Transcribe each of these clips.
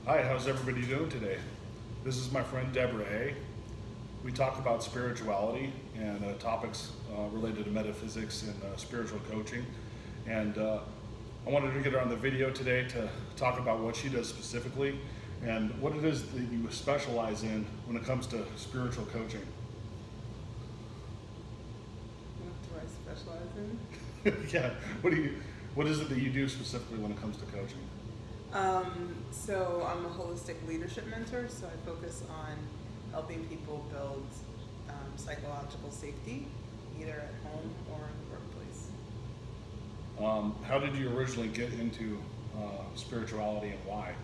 Hi, how's everybody doing today? This is my friend Deborah A. We talk about spirituality and topics related to metaphysics and spiritual coaching. And I wanted to get her on the video today to talk about what she does specifically and what it is that you specialize in when it comes to spiritual coaching. What do I specialize in? Yeah, what is it that you do specifically when it comes to coaching? So I'm a holistic leadership mentor, so I focus on helping people build psychological safety, either at home or in the workplace. How did you originally get into spirituality and why?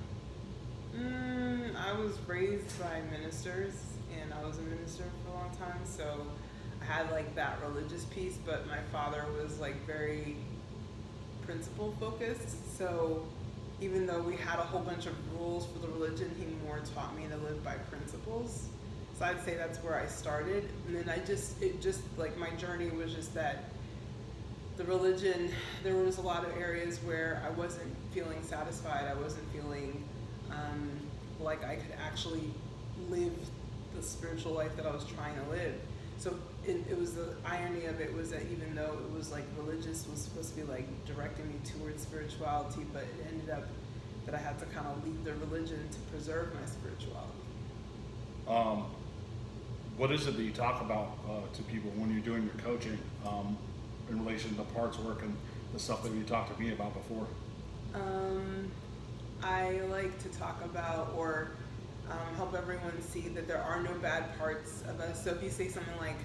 I was raised by ministers, and I was a minister for a long time, so I had like that religious piece, but my father was like very principle focused, so even though we had a whole bunch of rules for the religion, he more taught me to live by principles. So I'd say that's where I started. And then it just like my journey was just that the religion, there was a lot of areas where I wasn't feeling satisfied. I wasn't feeling like I could actually live the spiritual life that I was trying to live. So it was the irony of it was that even though it was like religious was supposed to be like directing me towards spirituality, but it ended up that I had to kind of leave the religion to preserve my spirituality. Um, what is it that you talk about to people when you're doing your coaching in relation to parts work and the stuff that you talked to me about before? I like to talk about or help everyone see that there are no bad parts of us. So if you say something like,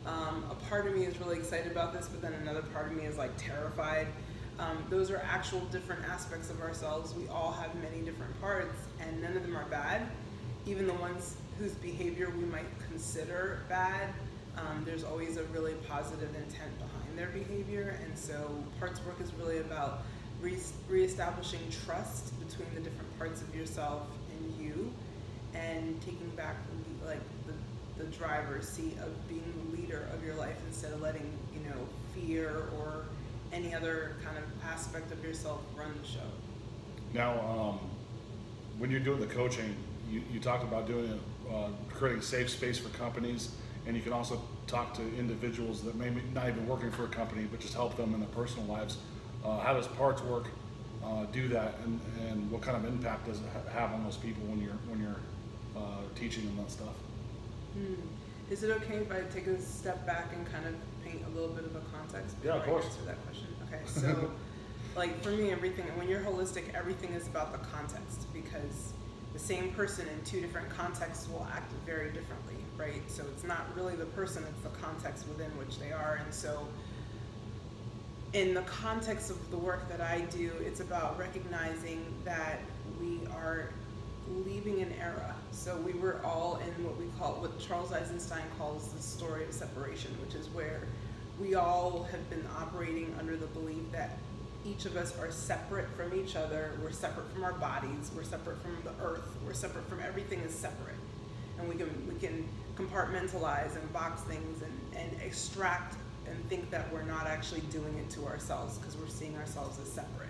a part of me is really excited about this, but then another part of me is like terrified. Those are actual different aspects of ourselves. We all have many different parts, and none of them are bad. Even the ones whose behavior we might consider bad, there's always a really positive intent behind their behavior. And so parts work is really about reestablishing trust between the different parts of yourself and you, and taking back like the driver's seat of being the leader of your life instead of letting fear or any other kind of aspect of yourself run the show. Now, when you're doing the coaching, you talked about doing it, creating a safe space for companies, and you can also talk to individuals that may be not even working for a company, but just help them in their personal lives. How does parts work do that, and what kind of impact does it have on those people when you're teaching them that stuff? Is it okay if I take a step back and kind of paint a little bit of a context Yeah, before of I course. answer that question? Okay, so like for me, everything when you're holistic, everything is about the context, because the same person in two different contexts will act very differently, right? So it's not really the person, it's the context within which they are. And so in the context of the work that I do, it's about recognizing that we are leaving an era. So we were all in what Charles Eisenstein calls the story of separation, which is where we all have been operating under the belief that each of us are separate from each other. We're separate from our bodies. We're separate from the earth. We're separate from everything is separate, and we can compartmentalize and box things and extract and think that we're not actually doing it to ourselves because we're seeing ourselves as separate.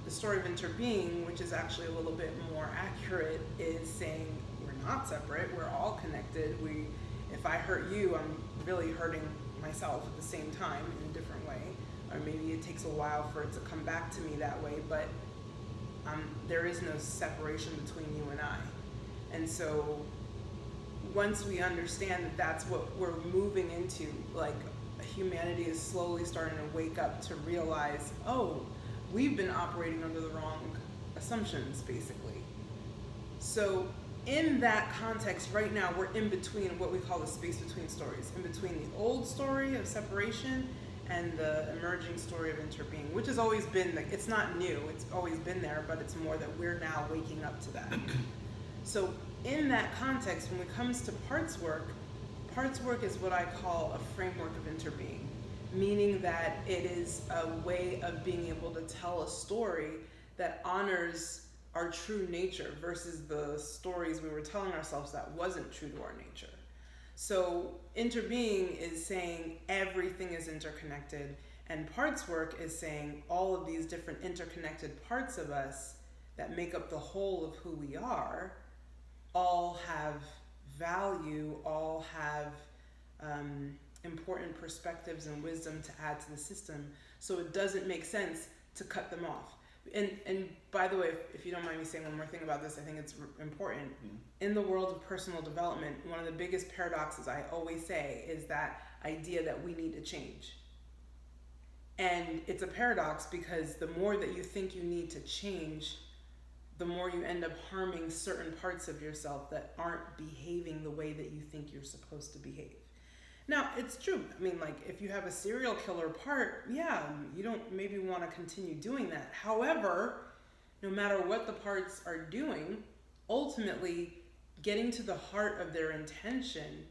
The story of interbeing, which is actually a little bit more accurate, is saying we're not separate. We're all connected. If I hurt you, I'm really hurting myself at the same time in a different way. Or maybe it takes a while for it to come back to me that way, but there is no separation between you and I. And so once we understand that that's what we're moving into, like humanity is slowly starting to wake up to realize, oh, we've been operating under the wrong assumptions, basically. So in that context, right now, we're in between what we call the space between stories, in between the old story of separation and the emerging story of interbeing, which has always been, it's not new, it's always been there, but it's more that we're now waking up to that. So in that context, when it comes to parts work is what I call a framework of interbeing, meaning that it is a way of being able to tell a story that honors our true nature versus the stories we were telling ourselves that wasn't true to our nature. So interbeing is saying everything is interconnected, and parts work is saying all of these different interconnected parts of us that make up the whole of who we are all have value, all have important perspectives and wisdom to add to the system. So it doesn't make sense to cut them off. And by the way, if you don't mind me saying one more thing about this, I think it's important. Mm-hmm. In the world of personal development, one of the biggest paradoxes I always say is that idea that we need to change. And it's a paradox because the more that you think you need to change, the more you end up harming certain parts of yourself that aren't behaving the way that you think you're supposed to behave. Now, it's true. I mean, like, if you have a serial killer part, yeah, you don't maybe want to continue doing that. However, no matter what the parts are doing, ultimately, getting to the heart of their intention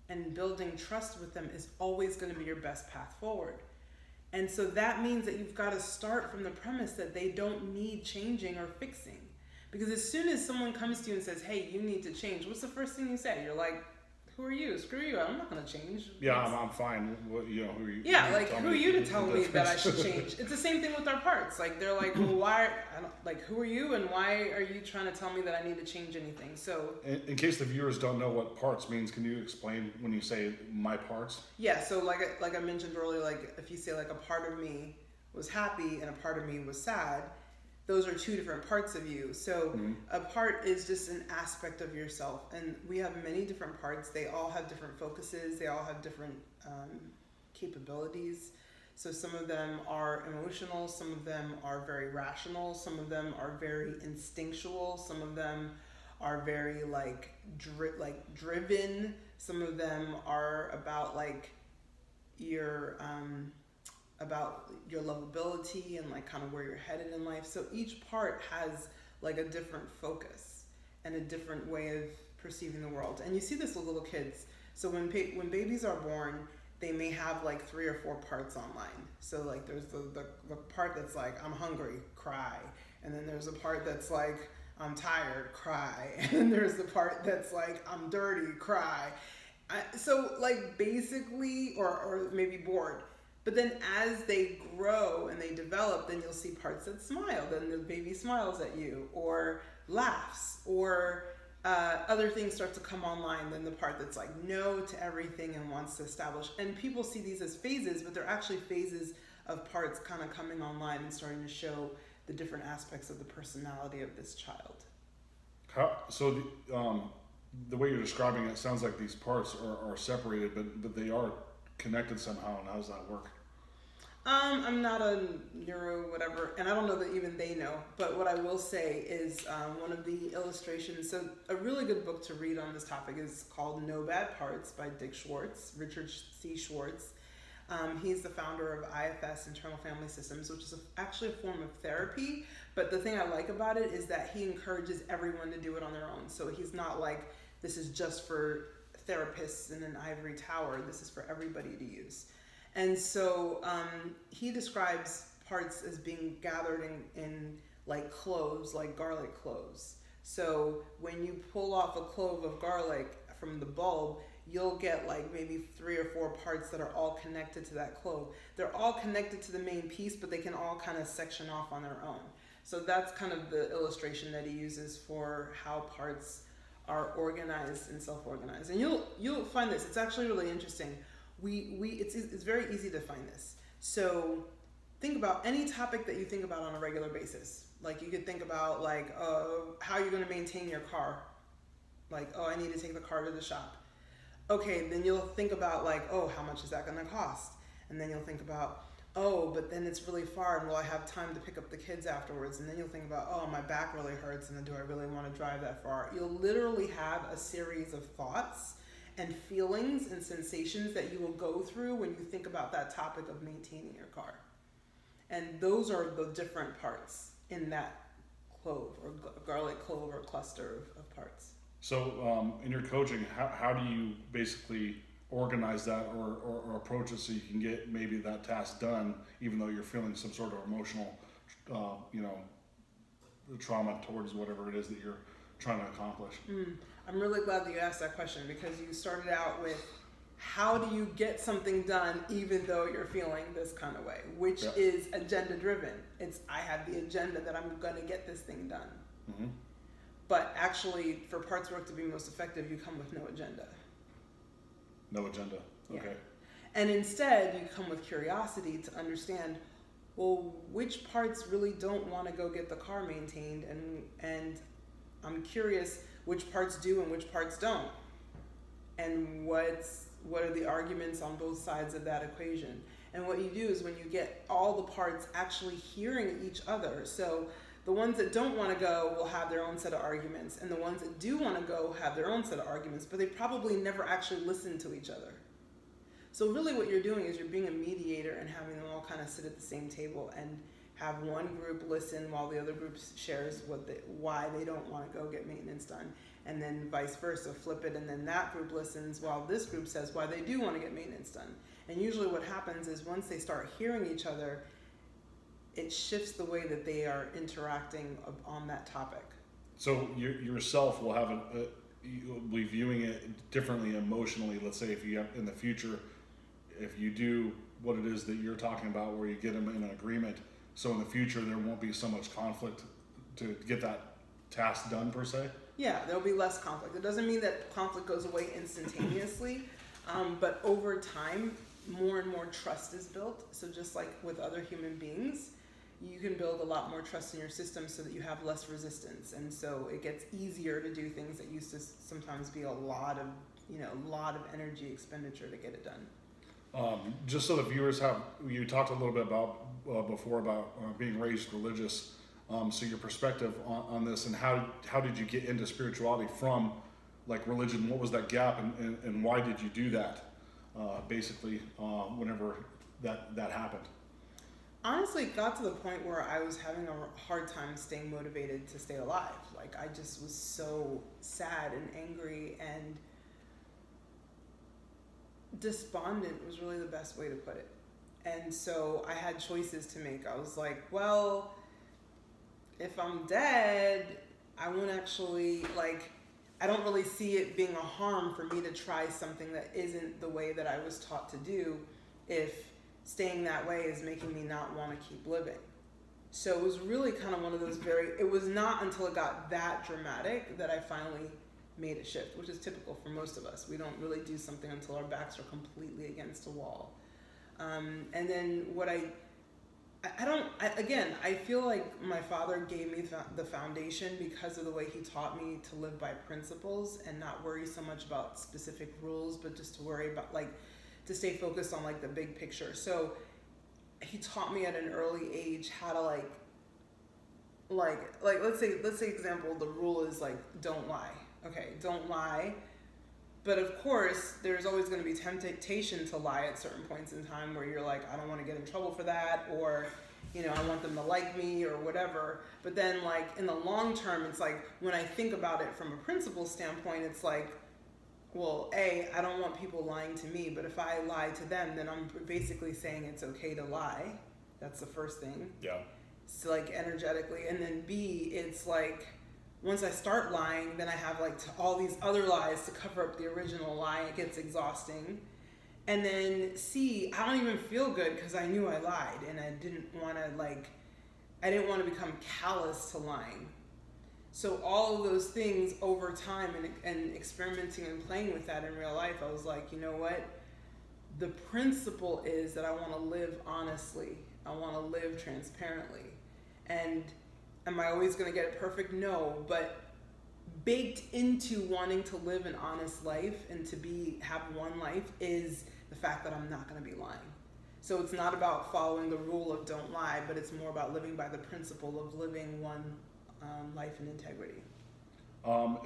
and building trust with them is always going to be your best path forward. And so that means that you've got to start from the premise that they don't need changing or fixing. Because as soon as someone comes to you and says, hey, you need to change, what's the first thing you say? You're like, who are you? Screw you. I'm not going to change. Yeah, I'm fine. What, you know, who are you? Yeah, like, who are you to tell me that I should change? It's the same thing with our parts. Like, they're like, well, why? Who are you and why are you trying to tell me that I need to change anything? So, in case the viewers don't know what parts means, can you explain when you say my parts? Yeah, so like I mentioned earlier, like, if you say, like, a part of me was happy and a part of me was sad, those are two different parts of you. So a part is just an aspect of yourself. And we have many different parts. They all have different focuses. They all have different capabilities. So some of them are emotional. Some of them are very rational. Some of them are very instinctual. Some of them are very driven. Some of them are about your lovability and like kind of where you're headed in life. So each part has like a different focus and a different way of perceiving the world. And you see this with little kids. So when babies are born, they may have like 3 or 4 parts online. So like there's the part that's like, I'm hungry, cry. And then there's a part that's like, I'm tired, cry. And then there's the part that's like, I'm dirty, cry. So like basically, or maybe bored. But then as they grow and they develop, then you'll see parts that smile. Then the baby smiles at you or laughs, or other things start to come online. Then the part that's like no to everything and wants to establish. And people see these as phases, but they're actually phases of parts kind of coming online and starting to show the different aspects of the personality of this child. The way you're describing it sounds like these parts are separated, but they are connected somehow. And how does that work? I'm not a neuro whatever, and I don't know that even they know, but what I will say is one of the illustrations, so a really good book to read on this topic is called No Bad Parts by Richard C. Schwartz. He's the founder of IFS, Internal Family Systems, which is actually a form of therapy, but the thing I like about it is that he encourages everyone to do it on their own. So he's not like, this is just for therapists in an ivory tower, this is for everybody to use. And so he describes parts as being gathered in like cloves, like garlic cloves. So when you pull off a clove of garlic from the bulb, you'll get like maybe 3 or 4 parts that are all connected to that clove. They're all connected to the main piece, but they can all kind of section off on their own. So that's kind of the illustration that he uses for how parts are organized and self-organized. And you'll find this. It's actually really interesting. It's very easy to find this. So think about any topic that you think about on a regular basis. Like you could think about like how you're going to maintain your car. Like, oh, I need to take the car to the shop. Okay, then you'll think about like, oh, how much is that going to cost? And then you'll think about, oh, but then it's really far, and will I have time to pick up the kids afterwards? And then you'll think about, oh, my back really hurts, and then do I really want to drive that far? You'll literally have a series of thoughts and feelings and sensations that you will go through when you think about that topic of maintaining your car. And those are the different parts in that clove or garlic clove or cluster of parts. So in your coaching, how do you basically organize that or approach it so you can get maybe that task done, even though you're feeling some sort of emotional, trauma towards whatever it is that you're trying to accomplish? I'm really glad that you asked that question, because you started out with how do you get something done even though you're feeling this kind of way, which Yeah. is agenda driven. It's, I have the agenda that I'm going to get this thing done. Mm-hmm. But actually, for parts work to be most effective, you come with no agenda. No agenda. Yeah. Okay. And instead, you come with curiosity to understand, well, which parts really don't want to go get the car maintained, and I'm curious which parts do and which parts don't, and what are the arguments on both sides of that equation. And what you do is when you get all the parts actually hearing each other, so the ones that don't want to go will have their own set of arguments, and the ones that do want to go have their own set of arguments, but they probably never actually listened to each other. So really what you're doing is you're being a mediator and having them all kind of sit at the same table and have one group listen while the other group shares why they don't want to go get maintenance done, and then vice versa, flip it, and then that group listens while this group says why they do want to get maintenance done. And usually what happens is once they start hearing each other, it shifts the way that they are interacting on that topic. So you yourself will have you'll be viewing it differently emotionally. Let's say if you have in the future, if you do what it is that you're talking about, where you get them in an agreement, so in the future there won't be so much conflict to get that task done per se. Yeah, there'll be less conflict. It doesn't mean that conflict goes away instantaneously, but over time, more and more trust is built. So just like with other human beings, you can build a lot more trust in your system so that you have less resistance, and so it gets easier to do things that used to sometimes be a lot of energy expenditure to get it done. Just so the viewers have, you talked a little bit about before about being raised religious. So your perspective on this, and how did you get into spirituality from like religion? What was that gap, and why did you do that? Basically, whenever that happened. Honestly, it got to the point where I was having a hard time staying motivated to stay alive. Like, I just was so sad and angry and despondent was really the best way to put it. And so I had choices to make. I was like, well, if I'm dead, I won't actually, I don't really see it being a harm for me to try something that isn't the way that I was taught to do if staying that way is making me not want to keep living. So it was really kind of one of those it was not until it got that dramatic that I finally made a shift, which is typical for most of us. We don't really do something until our backs are completely against a wall. And then what I feel like my father gave me the foundation because of the way he taught me to live by principles and not worry so much about specific rules, but just to worry about to stay focused on the big picture. So he taught me at an early age how to let's say example, the rule is don't lie. Okay, don't lie. But of course, there's always going to be temptation to lie at certain points in time where you're like, I don't want to get in trouble for that, or I want them to like me or whatever. But then in the long term, it's when I think about it from a principle standpoint, it's well, A, I don't want people lying to me, but if I lie to them, then I'm basically saying it's okay to lie. That's the first thing. Yeah. So energetically. And then B, it's once I start lying, then I have all these other lies to cover up the original lie. It gets exhausting. And then C, I don't even feel good because I knew I lied and I didn't want to become callous to lying. So all of those things over time and experimenting and playing with that in real life, I was like, you know what? The principle is that I want to live honestly. I want to live transparently. And am I always going to get it perfect? No, but baked into wanting to live an honest life and to have one life is the fact that I'm not going to be lying. So it's not about following the rule of don't lie, but it's more about living by the principle of living one life in integrity.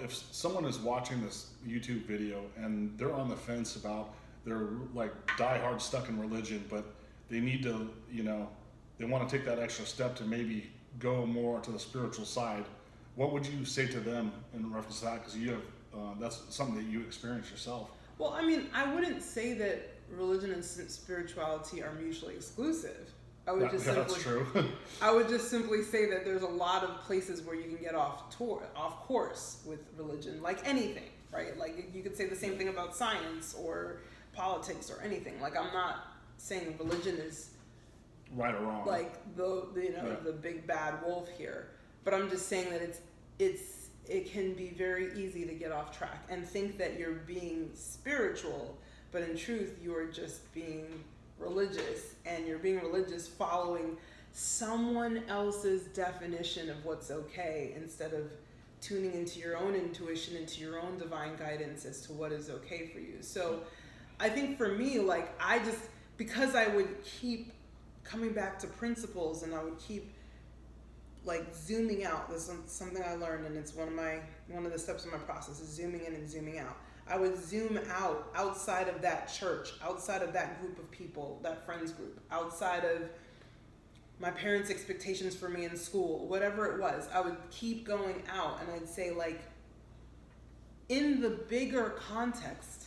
If someone is watching this YouTube video and they're on the fence about they're diehard stuck in religion, but they need to, they want to take that extra step to maybe go more to the spiritual side, what would you say to them in reference to that? Because you have that's something that you experience yourself. Well, I mean, I wouldn't say that religion and spirituality are mutually exclusive. That's true. I would just simply say that there's a lot of places where you can get off course with religion, like anything, right? You could say the same thing about science or politics or anything. Like, I'm not saying religion is right or wrong, like the big bad wolf here, but I'm just saying that it can be very easy to get off track and think that you're being spiritual, but in truth you are just being religious, and you're being religious following someone else's definition of what's okay instead of tuning into your own intuition, into your own divine guidance as to what is okay for you. So I think for me, like, because I would keep coming back to principles, and I would keep like zooming out. This is something I learned, and it's one of the steps of my process is zooming in and zooming out. I would zoom out outside of that church, outside of that group of people, that friends group, outside of my parents' expectations for me in school, whatever it was. I would keep going out, and I'd say, like, in the bigger context,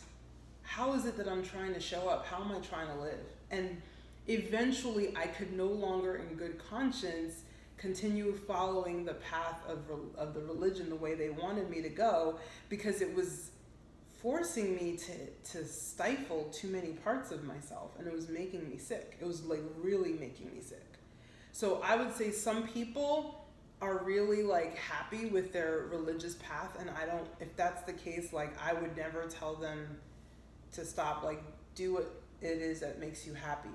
how is it that I'm trying to show up? How am I trying to live? And eventually I could no longer in good conscience continue following the path of the religion the way they wanted me to go, because it was forcing me to stifle too many parts of myself, and it was making me sick. It was like really making me sick. So I would say some people are really like happy with their religious path, and if that's the case, like, I would never tell them to stop, like, do what it is that makes you happy.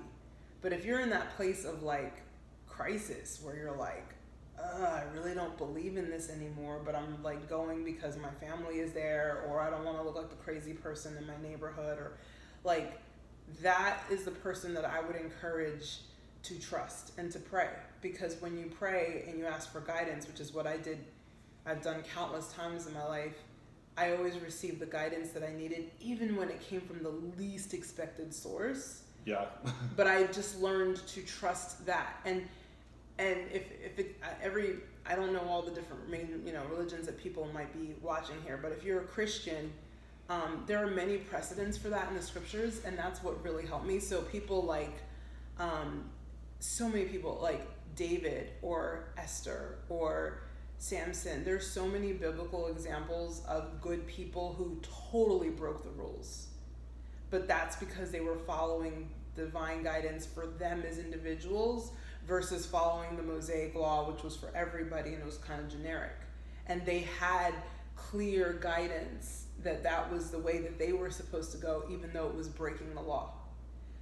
But if you're in that place of like crisis where you're like, I really don't believe in this anymore, but I'm like going because my family is there, or I don't want to look like the crazy person in my neighborhood, or like, that is the person that I would encourage to trust and to pray. Because when you pray and you ask for guidance, which is what I've done countless times in my life, I always received the guidance that I needed, even when it came from the least expected source. Yeah. But I just learned to trust that. And I don't know all the different main, religions that people might be watching here, but if you're a Christian, there are many precedents for that in the scriptures, and that's what really helped me. So people like, so many people like David or Esther or Samson. There's so many biblical examples of good people who totally broke the rules. But that's because they were following divine guidance for them as individuals versus following the Mosaic law, which was for everybody, and it was kind of generic. And they had clear guidance that was the way that they were supposed to go, even though it was breaking the law.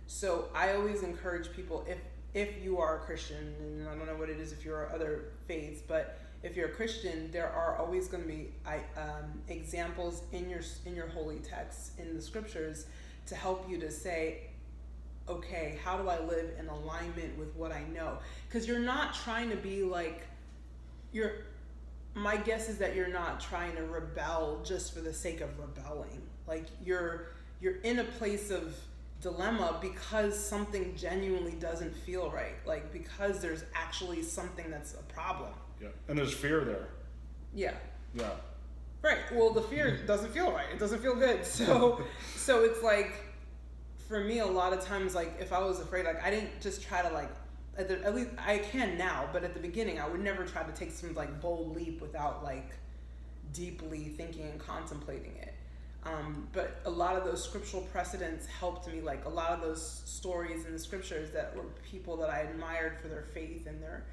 So I always encourage people, if you are a Christian, and I don't know what it is if you're other faiths, but if you're a Christian, there are always going to be examples in your holy texts, in the scriptures, to help you to say, okay, how do I live in alignment with what I know? Because you're not trying to be like, my guess is that you're not trying to rebel just for the sake of rebelling. Like, you're in a place of dilemma because something genuinely doesn't feel right. Like, because there's actually something that's a problem. Yeah, and there's fear there. Yeah. Yeah. Right. Well, the fear doesn't feel right. It doesn't feel good. So it's like, for me, a lot of times, like, if I was afraid, like, I didn't just try to, like, at least I can now, but at the beginning, I would never try to take some, like, bold leap without, like, deeply thinking and contemplating it. But a lot of those scriptural precedents helped me, like, a lot of those stories in the scriptures that were people that I admired for their faith and their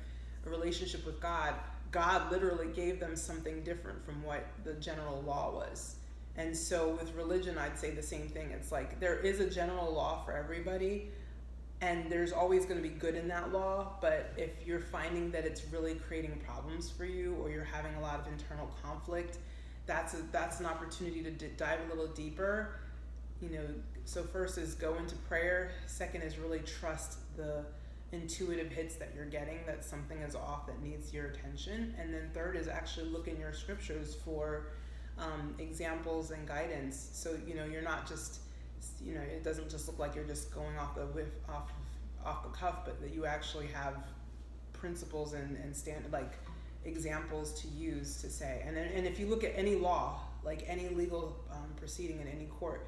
relationship with God. God literally gave them something different from what the general law was. And so with religion, I'd say the same thing. It's like, there is a general law for everybody, and there's always going to be good in that law. But if you're finding that it's really creating problems for you, or you're having a lot of internal conflict, that's an opportunity to dive a little deeper. So first is go into prayer. Second is really trust the intuitive hits that you're getting, that something is off, that needs your attention. And then third is actually look in your scriptures for examples and guidance. So you're not just, it doesn't just look like you're just going off the cuff, but that you actually have principles and standard, like, examples to use to say. And if you look at any law, like any legal proceeding in any court,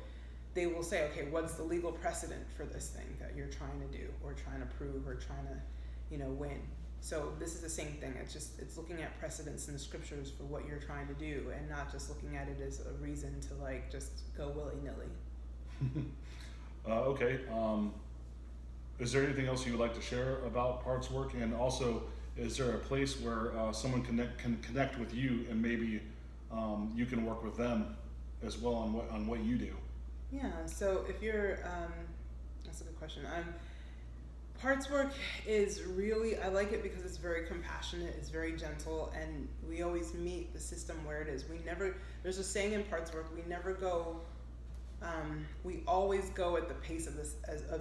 they will say, okay, what's the legal precedent for this thing that you're trying to do or trying to prove or trying to win. So this is the same thing. It's looking at precedents in the scriptures for what you're trying to do, and not just looking at it as a reason to, like, just go willy-nilly. Okay. Is there anything else you would like to share about parts work? And also, is there a place where someone can connect with you, and maybe you can work with them as well on what you do? Yeah. So if you're, that's a good question. Parts work is really, I like it because it's very compassionate, it's very gentle, and we always meet the system where it is. There's a saying in parts work, we always go at the pace of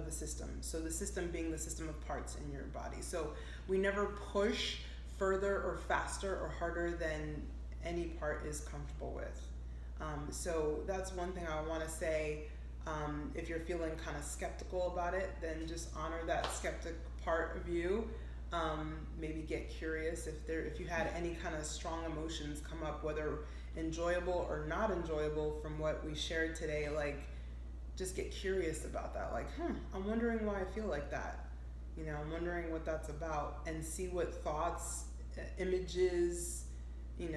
the system. So the system being the system of parts in your body. So we never push further or faster or harder than any part is comfortable with. So that's one thing I want to say. If you're feeling kind of skeptical about it, then just honor that skeptic part of you. Maybe get curious if you had any kind of strong emotions come up, whether enjoyable or not enjoyable from what we shared today. Like, just get curious about that. Like, I'm wondering why I feel like that. I'm wondering what that's about, and see what thoughts, images,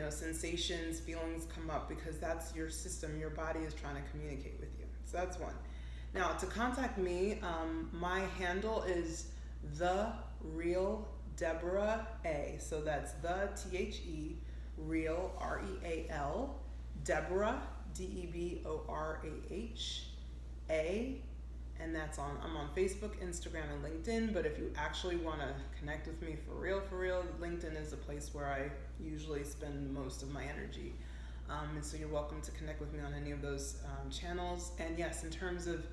sensations, feelings come up, because that's your system. Your body is trying to communicate with you. So that's one. Now, to contact me, my handle is The Real Deborah A. So that's the THE Real REAL Deborah DEBORAH A, and I'm on Facebook, Instagram, and LinkedIn. But if you actually want to connect with me for real, LinkedIn is the place where I usually spend most of my energy. And so you're welcome to connect with me on any of those channels. And yes, in terms of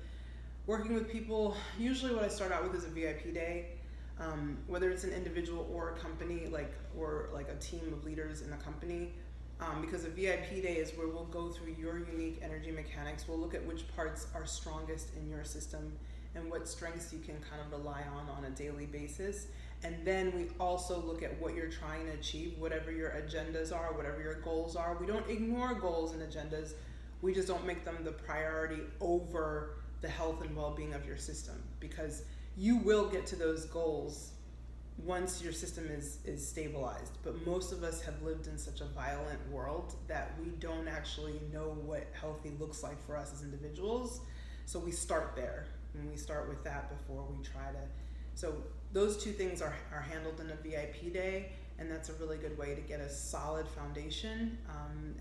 working with people, usually what I start out with is a VIP day, whether it's an individual or a company, or a team of leaders in a company. Because a VIP day is where we'll go through your unique energy mechanics. We'll look at which parts are strongest in your system and what strengths you can kind of rely on a daily basis. And then we also look at what you're trying to achieve, whatever your agendas are, whatever your goals are. We don't ignore goals and agendas. We just don't make them the priority over the health and well-being of your system, because you will get to those goals once your system is stabilized. But most of us have lived in such a violent world that we don't actually know what healthy looks like for us as individuals. So we start there, and we start with that before we try to. So those two things are handled in a VIP day, and that's a really good way to get a solid foundation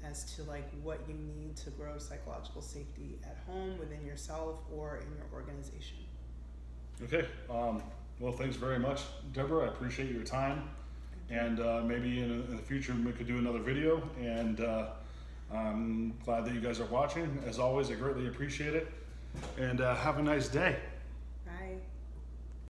as to what you need to grow psychological safety at home, within yourself, or in your organization. Okay. Well, thanks very much, Deborah. I appreciate your time, and maybe in the future we could do another video, and I'm glad that you guys are watching. As always, I greatly appreciate it, and have a nice day.